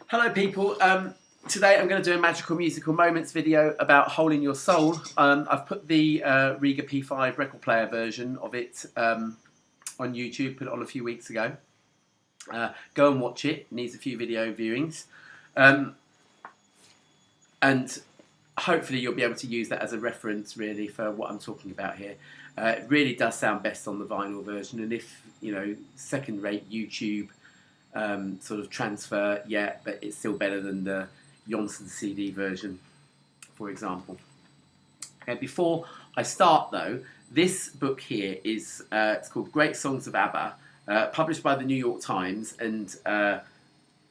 Hello people, today I'm going to do a magical musical moments video about Hole in Your Soul. I've put the Riga P5 record player version of it on YouTube, put it on a few weeks ago. Go and watch it, needs a few video viewings. And hopefully you'll be able to use that as a reference really for what I'm talking about here. It really does sound best on the vinyl version, and if, you know, second-rate YouTube sort of transfer, yeah, but it's still better than the Johnson CD version, for example. Okay, before I start though, this book here is it's called Great Songs of Abba, published by the New York Times, and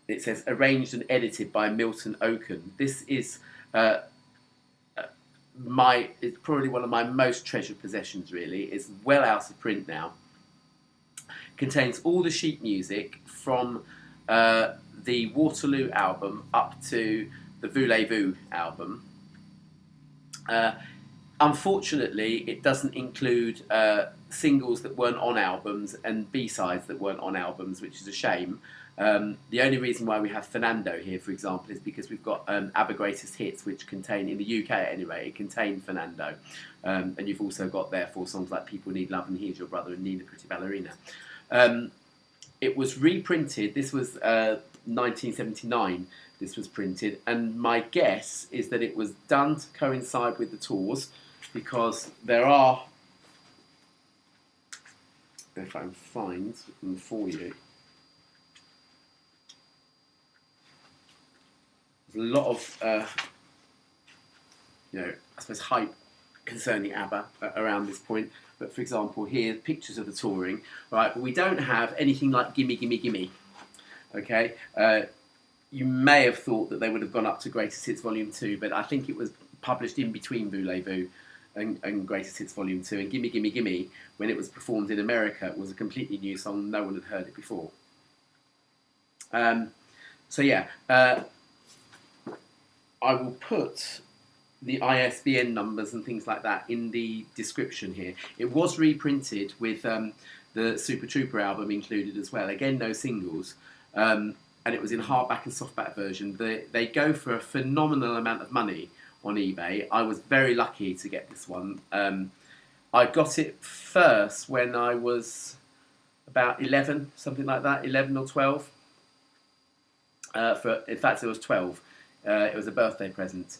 it says arranged and edited by Milton Okun. This is it's probably one of my most treasured possessions really. It's well out of print now. Contains all the sheet music from the Waterloo album up to the Voulez-Vous album. Unfortunately, it doesn't include singles that weren't on albums and B-sides that weren't on albums, which is a shame. The only reason why we have Fernando here, for example, is because we've got Abba Greatest Hits, which contain, in the UK anyway, it contained Fernando. And you've also got, therefore, songs like People Need Love and Here's Your Brother and Nina Pretty Ballerina. It was reprinted, this was 1979, this was printed, and my guess is that it was done to coincide with the tours, because there are, if I can find them for you, there's a lot of, you know, I suppose hype concerning ABBA around this point. But for example, here, pictures of the touring, right? But we don't have anything like Gimme, Gimme, Gimme, okay? You may have thought that they would have gone up to Greatest Hits Volume 2, but I think it was published in between Voulez-Vous and Greatest Hits Volume 2. And Gimme, Gimme, Gimme, when it was performed in America, was a completely new song. No one had heard it before. So yeah, I will put the ISBN numbers and things like that in the description here. It was reprinted with the Super Trooper album included as well. Again, no singles. And it was in hardback and softback version. They go for a phenomenal amount of money on eBay. I was very lucky to get this one. I got it first when I was about 11, something like that, 11 or 12. In fact, it was 12. It was a birthday present.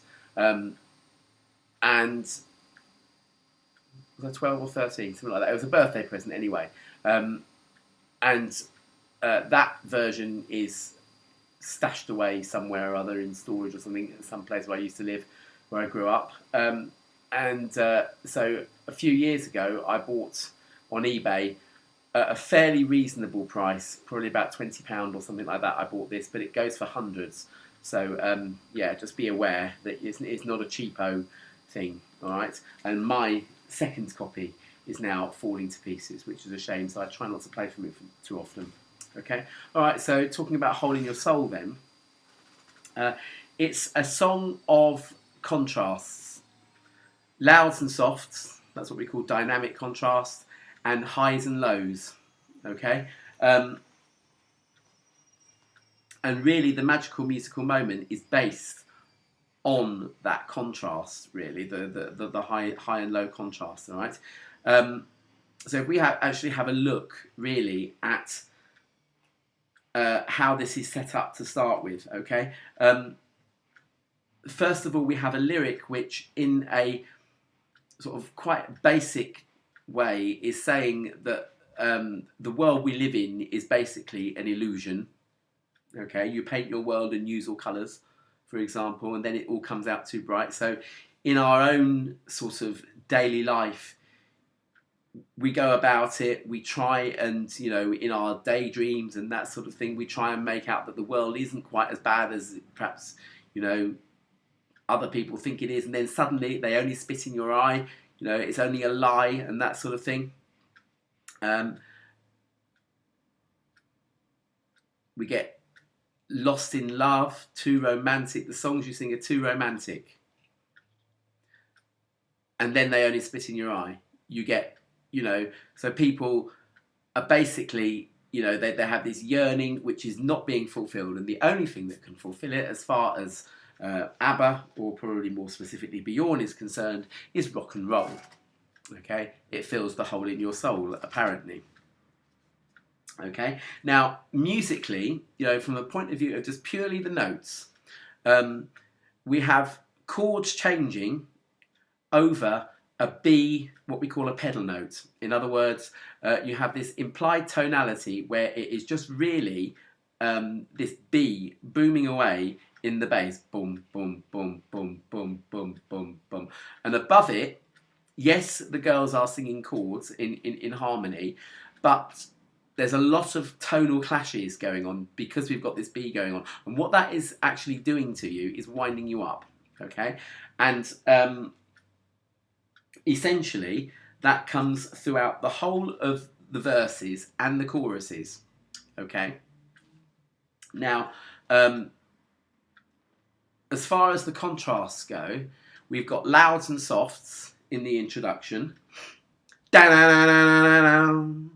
And was I 12 or 13, something like that. It was a birthday present anyway. That version is stashed away somewhere or other in storage or something, some place where I used to live, where I grew up. So a few years ago, I bought on eBay a fairly reasonable price, probably about £20 or something like that. I bought this, but it goes for hundreds. So yeah, just be aware that it's not a cheapo thing, all right? And my second copy is now falling to pieces, which is a shame, so I try not to play from it too often, okay? All right, so talking about Hole in Your Soul then. It's a song of contrasts, louds and softs, that's what we call dynamic contrast, and highs and lows, okay? And really, the magical musical moment is based on that contrast, really, the high and low contrast, all right? So if we actually have a look, really, at how this is set up to start with, okay? First of all, we have a lyric which, in a sort of quite basic way, is saying that the world we live in is basically an illusion. Okay, you paint your world and use all colours, for example, and then it all comes out too bright. So in our own sort of daily life, we go about it, we try and, you know, in our daydreams and that sort of thing, we try and make out that the world isn't quite as bad as perhaps, you know, other people think it is, and then suddenly they only spit in your eye, you know, it's only a lie and that sort of thing. We get lost in love, too romantic. The songs you sing are too romantic. And then they only spit in your eye. You get, you know, so people are basically they have this yearning which is not being fulfilled, and the only thing that can fulfill it, as far as Abba, or probably more specifically Bjorn, is concerned, is rock and roll. Okay, it fills the hole in your soul, apparently. Okay, now musically, from the point of view of just purely the notes, we have chords changing over a B, what we call a pedal note. In other words, you have this implied tonality where it is just really this B booming away in the bass. Boom, boom, boom, boom, boom, boom, boom, boom. And above it, yes, the girls are singing chords in harmony, but there's a lot of tonal clashes going on because we've got this B going on. And what that is actually doing to you is winding you up, okay? And essentially, that comes throughout the whole of the verses and the choruses, okay? Now, as far as the contrasts go, we've got louds and softs in the introduction. And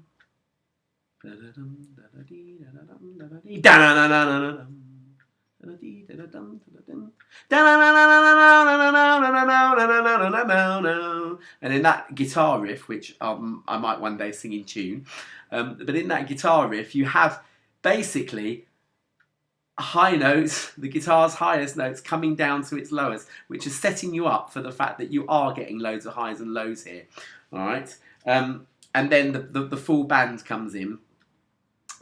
in that guitar riff, which I might one day sing in tune, but in that guitar riff you have basically high notes, the guitar's highest notes coming down to its lowest, which is setting you up for the fact that you are getting loads of highs and lows here. All right, and then the full band comes in,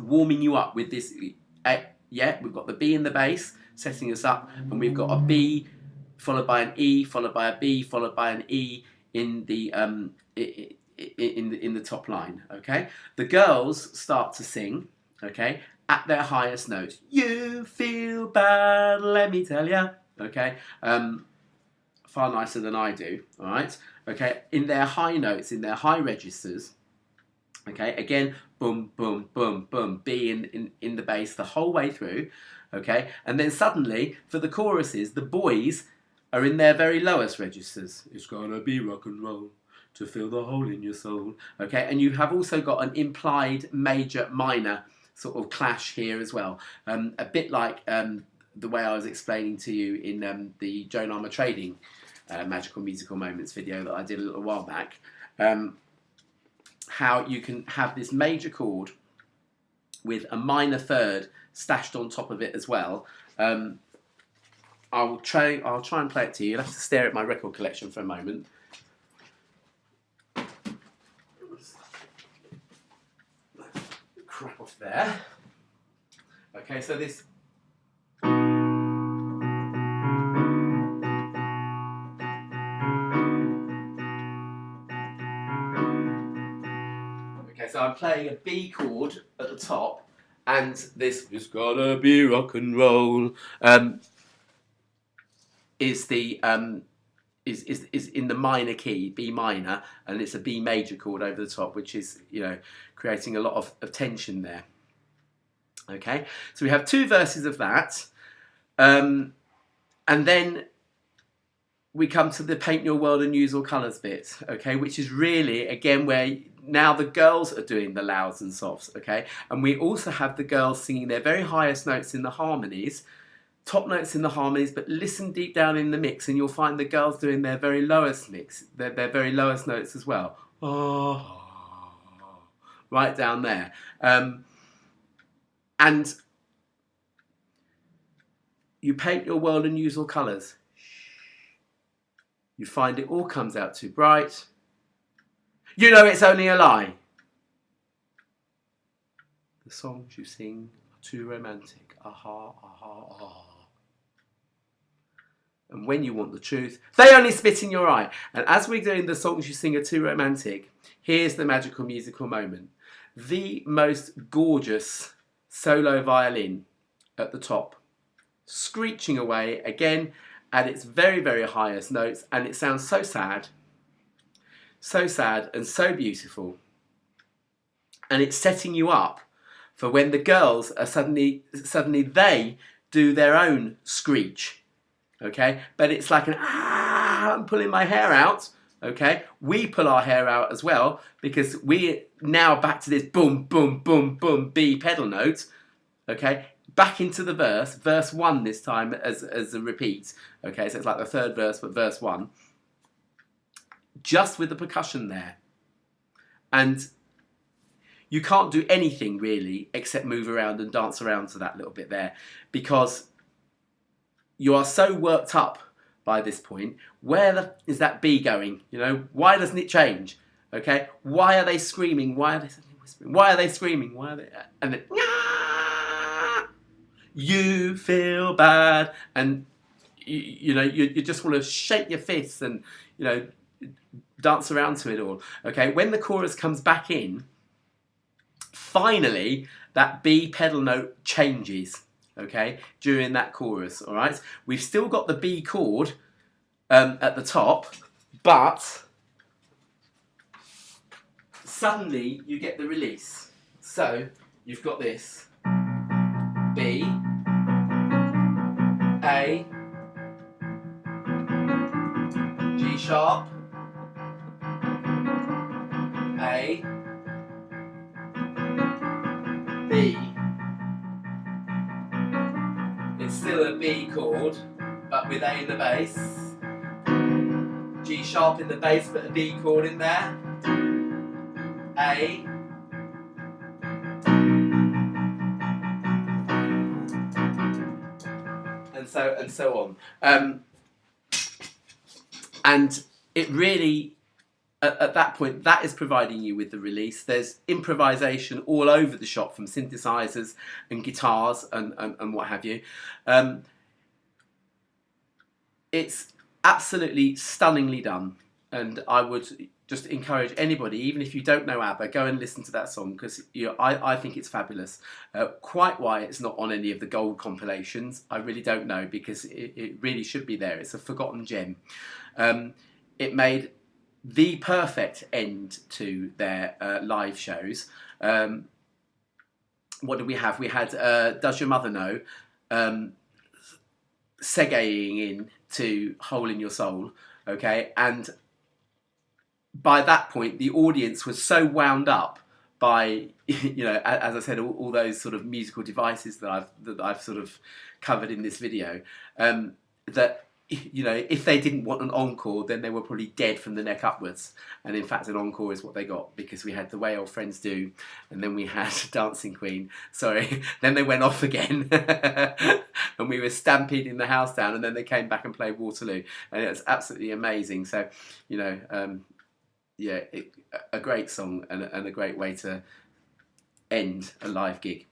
warming you up with this. Yeah, we've got the B in the bass setting us up, and we've got a B followed by an E, followed by a B, followed by an E in the in the top line. Okay, the girls start to sing, okay, at their highest notes. You feel bad, let me tell ya. Okay, far nicer than I do. All right, okay, in their high notes, in their high registers. Okay, again, boom, boom, boom, boom, B in the bass the whole way through. Okay, and then suddenly for the choruses, the boys are in their very lowest registers. It's gonna be rock and roll to fill the hole in your soul. Okay, and you have also got an implied major minor sort of clash here as well. A bit like the way I was explaining to you in the Joan Armour Trading Magical Musical Moments video that I did a little while back. How you can have this major chord with a minor third stashed on top of it as well. I'll try and play it to you. You'll have to stare at my record collection for a moment. Crap off there. Okay, so this. Okay, so I'm playing a B chord at the top, and this "It's gotta be rock and roll" is the is in the minor key, B minor, and it's a B major chord over the top, which is, creating a lot of tension there. Okay, so we have two verses of that, and then we come to the paint your world and use all colours bit, okay, which is really, again, where now the girls are doing the louds and softs, okay, and we also have the girls singing their very highest notes in the harmonies, top notes in the harmonies, but listen deep down in the mix and you'll find the girls doing their very lowest mix, their very lowest notes as well. Oh, right down there. And you paint your world and use all colours. You find it all comes out too bright. You know it's only a lie. The songs you sing are too romantic. Aha, aha, aha. And when you want the truth, they only spit in your eye. And as we're doing the songs you sing are too romantic, here's the magical musical moment. The most gorgeous solo violin at the top, screeching away again at its very, very highest notes, and it sounds so sad and so beautiful. And it's setting you up for when the girls are suddenly they do their own screech, okay? But it's like an I'm pulling my hair out, Okay, we pull our hair out as well because we're now back to this boom, boom, boom, boom B pedal note. Okay, back into the verse 1 this time as a repeat. Okay, so it's like the third verse, but verse 1, just with the percussion there, and you can't do anything really except move around and dance around to that little bit there because you are so worked up by this point. Where is that B going? You know, why doesn't it change? Okay, why are they screaming? Why are they suddenly whispering? Why are they screaming? Why are they? And then, you feel bad, and you just want to shake your fists and dance around to it all. Okay, when the chorus comes back in, finally that B pedal note changes. Okay, during that chorus, all right? We've still got the B chord at the top, but suddenly you get the release. So you've got this B, A, G sharp, A, B. It's still a B chord, but with A in the bass. G sharp in the bass, but a B chord in there. A. And so on. And it really, at that point, that is providing you with the release. There's improvisation all over the shop from synthesizers and guitars and what have you. It's absolutely stunningly done, and I would just encourage anybody, even if you don't know ABBA, go and listen to that song because I think it's fabulous. Quite why it's not on any of the gold compilations, I really don't know, because it really should be there. It's a forgotten gem. It made the perfect end to their live shows. What did we have? We had Does Your Mother Know? Segueing in to Hole in Your Soul, okay? And by that point, the audience was so wound up by, as I said, all those sort of musical devices that I've sort of covered in this video, that if they didn't want an encore, then they were probably dead from the neck upwards. And in fact, an encore is what they got, because we had The Way Old Friends Do, and then we had Dancing Queen. Sorry, then they went off again, and we were stampeding the house down, and then they came back and played Waterloo, and it was absolutely amazing. So, a great song and a great way to end a live gig.